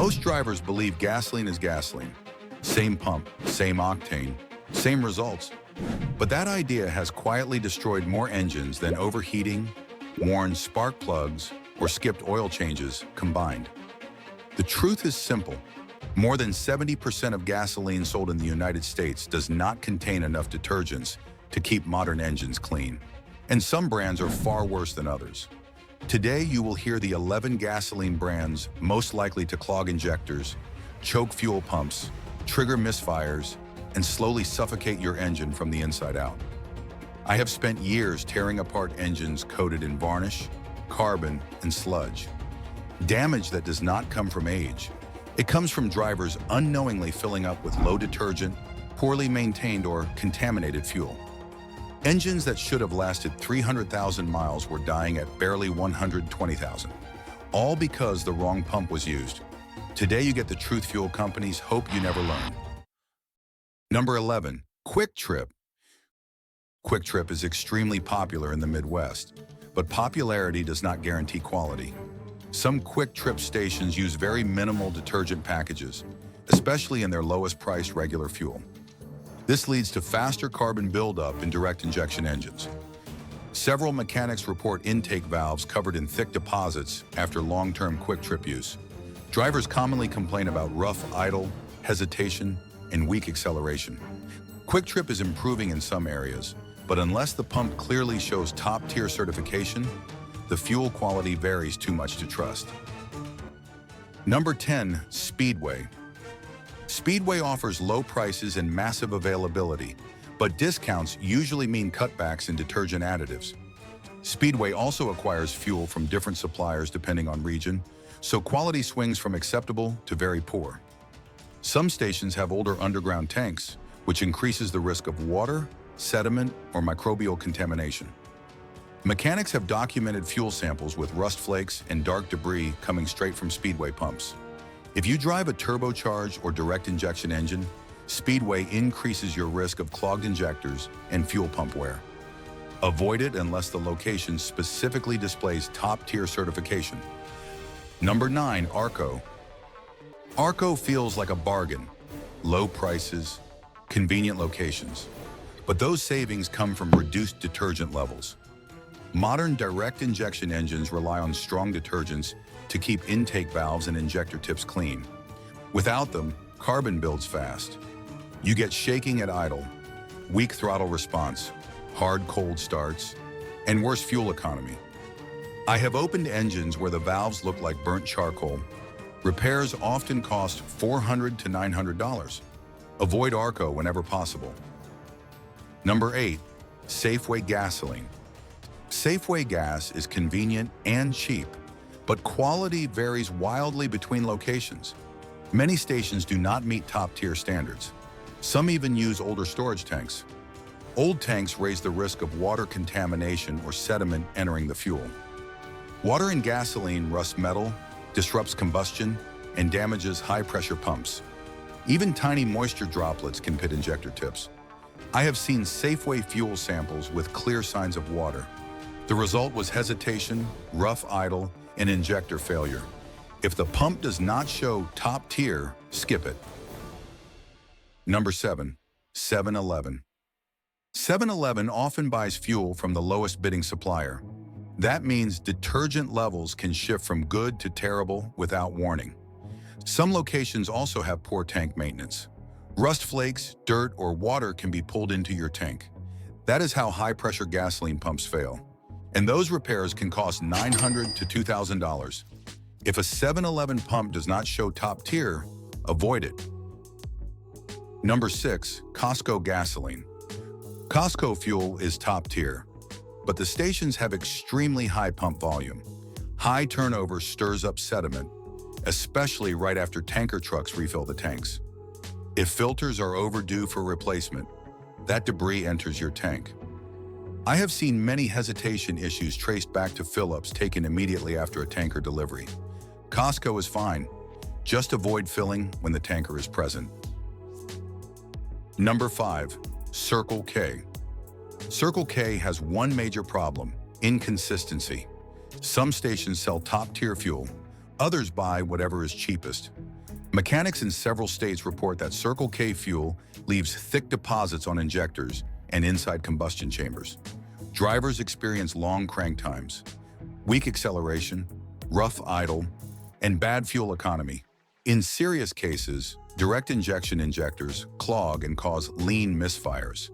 Most drivers believe gasoline is gasoline. Same pump, same octane, same results. But that idea has quietly destroyed more engines than overheating, worn spark plugs, or skipped oil changes combined. The truth is simple. More than 70% of gasoline sold in the United States does not contain enough detergents to keep modern engines clean. And some brands are far worse than others. Today, you will hear the 11 gasoline brands most likely to clog injectors, choke fuel pumps, trigger misfires, and slowly suffocate your engine from the inside out. I have spent years tearing apart engines coated in varnish, carbon, and sludge. Damage that does not come from age. It comes from drivers unknowingly filling up with low detergent, poorly maintained or contaminated fuel. Engines that should have lasted 300,000 miles were dying at barely 120,000, all because the wrong pump was used. Today you get the truth fuel companies hope you never learn. Number 11, Quick Trip. Quick Trip is extremely popular in the Midwest, but popularity does not guarantee quality. Some Quick Trip stations use very minimal detergent packages, especially in their lowest priced regular fuel. This leads to faster carbon buildup in direct injection engines. Several mechanics report intake valves covered in thick deposits after long-term Quick Trip use. Drivers commonly complain about rough idle, hesitation, and weak acceleration. Quick Trip is improving in some areas, but unless the pump clearly shows top-tier certification, the fuel quality varies too much to trust. Number 10, Speedway. Speedway offers low prices and massive availability, but discounts usually mean cutbacks in detergent additives. Speedway also acquires fuel from different suppliers depending on region, so quality swings from acceptable to very poor. Some stations have older underground tanks, which increases the risk of water, sediment, or microbial contamination. Mechanics have documented fuel samples with rust flakes and dark debris coming straight from Speedway pumps. If you drive a turbocharged or direct injection engine, Speedway increases your risk of clogged injectors and fuel pump wear. Avoid it unless the location specifically displays top-tier certification. Number 9, Arco. Arco feels like a bargain. Low prices, convenient locations. But those savings come from reduced detergent levels. Modern direct injection engines rely on strong detergents to keep intake valves and injector tips clean. Without them, carbon builds fast. You get shaking at idle, weak throttle response, hard cold starts, and worse fuel economy. I have opened engines where the valves look like burnt charcoal. Repairs often cost $400 to $900. Avoid Arco whenever possible. Number 8, Safeway gasoline. Safeway gas is convenient and cheap, but quality varies wildly between locations. Many stations do not meet top-tier standards. Some even use older storage tanks. Old tanks raise the risk of water contamination or sediment entering the fuel. Water in gasoline rusts metal, disrupts combustion, and damages high-pressure pumps. Even tiny moisture droplets can pit injector tips. I have seen Safeway fuel samples with clear signs of water. The result was hesitation, rough idle, and injector failure. If the pump does not show top tier, skip it. Number 7, 7-Eleven. 7-Eleven often buys fuel from the lowest bidding supplier. That means detergent levels can shift from good to terrible without warning. Some locations also have poor tank maintenance. Rust flakes, dirt, or water can be pulled into your tank. That is how high-pressure gasoline pumps fail. And those repairs can cost $900 to $2,000. If a 7-Eleven pump does not show top tier, avoid it. Number 6, Costco gasoline. Costco fuel is top tier, but the stations have extremely high pump volume. High turnover stirs up sediment, especially right after tanker trucks refill the tanks. If filters are overdue for replacement, that debris enters your tank. I have seen many hesitation issues traced back to fill-ups taken immediately after a tanker delivery. Costco is fine. Just avoid filling when the tanker is present. Number 5, Circle K. Circle K has one major problem: inconsistency. Some stations sell top-tier fuel. Others buy whatever is cheapest. Mechanics in several states report that Circle K fuel leaves thick deposits on injectors and inside combustion chambers. Drivers experience long crank times, weak acceleration, rough idle, and bad fuel economy. In serious cases, direct injection injectors clog and cause lean misfires,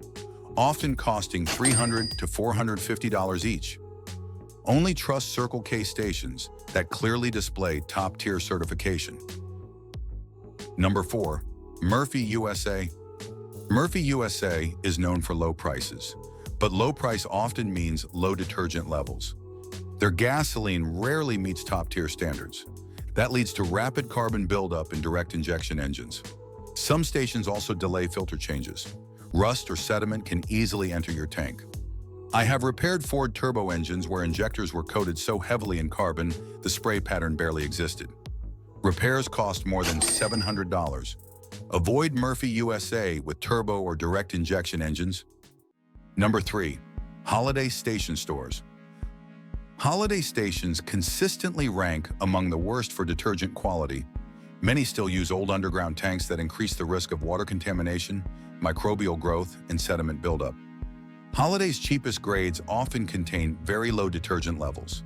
often costing $300 to $450 each. Only trust Circle K stations that clearly display top-tier certification. Number 4. Murphy USA. Murphy USA is known for low prices, but low price often means low detergent levels. Their gasoline rarely meets top-tier standards. That leads to rapid carbon buildup in direct injection engines. Some stations also delay filter changes. Rust or sediment can easily enter your tank. I have repaired Ford turbo engines where injectors were coated so heavily in carbon, the spray pattern barely existed. Repairs cost more than $700. Avoid Murphy USA with turbo or direct injection engines. Number 3. Holiday station stores. Holiday stations consistently rank among the worst for detergent quality. Many still use old underground tanks that increase the risk of water contamination, microbial growth, and sediment buildup. Holiday's cheapest grades often contain very low detergent levels.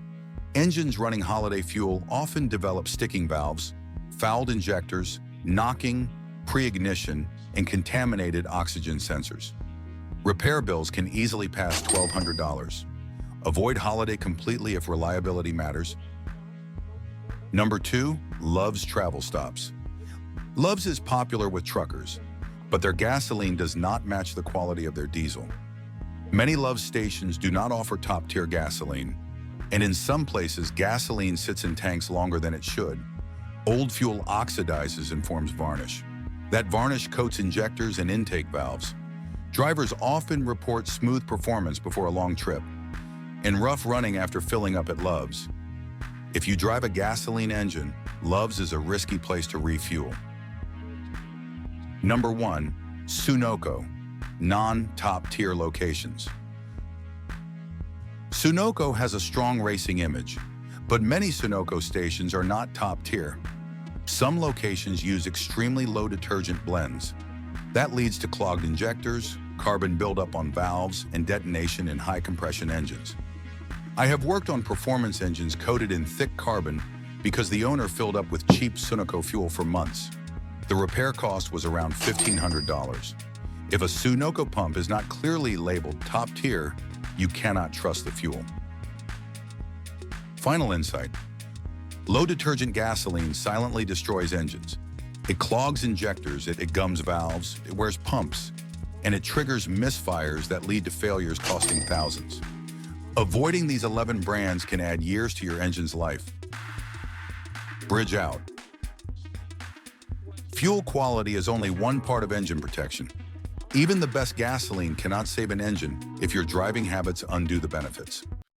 Engines running Holiday fuel often develop sticking valves, fouled injectors, knocking, pre-ignition, and contaminated oxygen sensors. Repair bills can easily pass $1,200. Avoid Holiday completely if reliability matters. Number 2. Love's Travel Stops. Love's is popular with truckers, but their gasoline does not match the quality of their diesel. Many Love's stations do not offer top-tier gasoline, and in some places, gasoline sits in tanks longer than it should. Old fuel oxidizes and forms varnish. That varnish coats injectors and intake valves. Drivers often report smooth performance before a long trip and rough running after filling up at Love's. If you drive a gasoline engine, Love's is a risky place to refuel. Number 1. Sunoco. Non-top-tier locations. Sunoco has a strong racing image, but many Sunoco stations are not top-tier. Some locations use extremely low detergent blends. That leads to clogged injectors, carbon buildup on valves, and detonation in high-compression engines. I have worked on performance engines coated in thick carbon because the owner filled up with cheap Sunoco fuel for months. The repair cost was around $1,500. If a Sunoco pump is not clearly labeled top-tier, you cannot trust the fuel. Final insight. Low detergent gasoline silently destroys engines. It clogs injectors, it gums valves, it wears pumps, and it triggers misfires that lead to failures costing thousands. Avoiding these 11 brands can add years to your engine's life. Bridge out. Fuel quality is only one part of engine protection. Even the best gasoline cannot save an engine if your driving habits undo the benefits.